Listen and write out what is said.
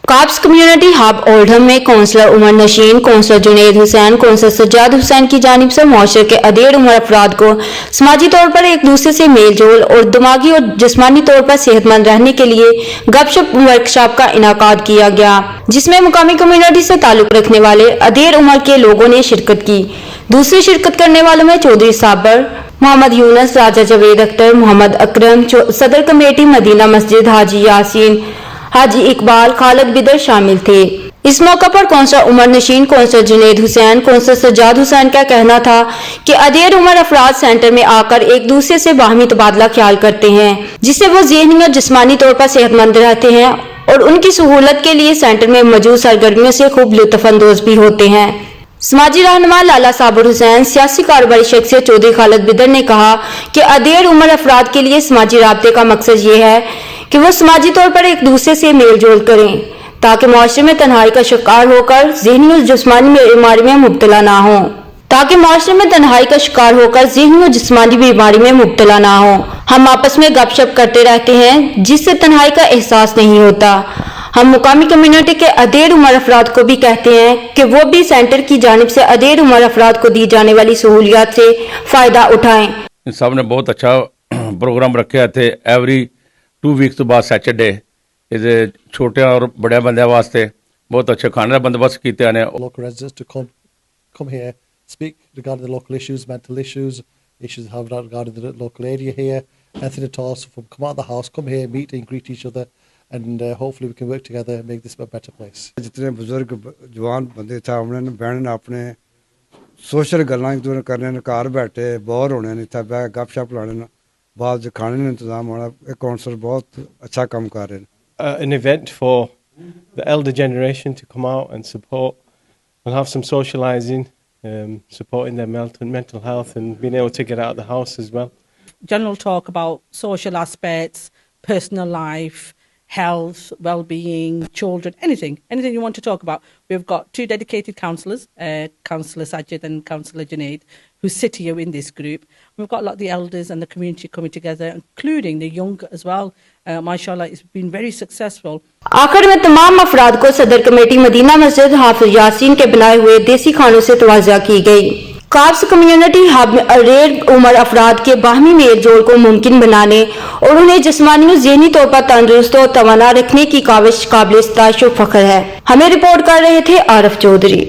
Carbs community hub Oldham में councillor Umar Nasheen, councillor Junaid Hussain, councillor Sajjad Hussain की जानिब से मुआशरे के अधेड़ उम्र अफराद को समाजी तौर पर एक दूसरे से मेल जोल और दिमागी और जिस्मानी तौर पर सेहतमंद रहने के लिए गपशप वर्कशॉप का इनाकाद किया गया, जिसमें मुकामी कम्युनिटी से ताल्लुक रखने वाले अधेड़ उम्र के लोगों ने शिरकत की। दूसरे शिरकत करने वालों में चौधरी साबर, मोहम्मद यूनुस, राजा जावेद अख्तर, मोहम्मद अकरम, सदर कमेटी मदीना मस्जिद हाजी यासीन, हाजी इकबाल, खालिद बिदर शामिल थे। इस मौका पर councillor Umar Nasheen, councillor Junaid Hussain, councillor Sajjad Hussain का कहना था कि अधेड़ उम्र अफराद सेंटर में आकर एक दूसरे से बाहमी तबादला ख्याल करते हैं, जिससे वो ज़हनी और जिस्मानी तौर पर सेहतमंद रहते हैं और उनकी सहूलत के लिए सेंटर में मौजूद सरगर्मियों से खूब लुत्फानंदोज भी होते हैं। समाजी रहनुमा लाला साबर हुसैन, सियासी कारोबारी शख्सियत चौधरी खालिद बिदर ने कहा कि अधेड़ उम्र अफराद के लिए समाजी राब्ते का मकसद ये है कि वो समाजी तौर पर एक दूसरे से मेल जोल करें ताकि मुआशरे में तन्हाई का शिकार होकर ज़हनी और जिस्मानी बीमारी में मुब्तला ना हो हम आपस में गपशप करते रहते हैं जिससे तन्हाई का एहसास नहीं होता। हम मुकामी कम्युनिटी के अधेड़ उम्र अफराद को भी कहते हैं कि वो भी सेंटर की जानिब से अधेड़ उम्र अफराद को दी जाने वाली सहूलियात से फ़ायदा उठाएं। साहब ने बहुत अच्छा प्रोग्राम रखे थे। एवरी 2 वीक्स बाद सैटरडे इसे छोटे और बड़े बंदे वास्ते बहुत अच्छे खाने का बंदोबस्त किए ने। Local residents to come here, speak regarding the local issues, mental issues have regarding the local area here, anything at all. So come out of the house, come here, meet and greet each other, and hopefully we can work together and make this a better place. जितने बुजुर्ग जवान बंदे थे उन्होंने बहन अपने social गल्लां एक दूसरे करने ने, घर बैठे बोर होने ने, इतना बह गपशप लाने बाद खाने का इंतजाम होना। काउंसलर बहुत अच्छा काम कर रहे हैं। An event for the elder generation to come out and support and have some socialising, supporting their mental health and being able to get out of the house as well. General talk about social aspects, personal life, health, well-being, children, anything you want to talk about. We've got 2 dedicated counsellors, Councillor Sajid and Councillor Junaid, who sit here in this group. We've got a lot of the elders and the community coming together, including the young as well. Mashallah, it's been very successful. आखिर में तमाम अफराद को सदर committee Medina मस्जिद हाफिज यासीन के बनाए हुए देसी खानों से तवाज़ा की गई। काब्स कम्युनिटी हब में अधेड़ उम्र अफराद के बाहमी मेल जोल को मुमकिन बनाने और उन्हें जिस्मानी और ज़हनी तौर पर तंदुरुस्त और तवाना रखने की काविश काबिल तारीफ़ फ़ख्र है। हमें रिपोर्ट कर रहे थे आरिफ चौधरी।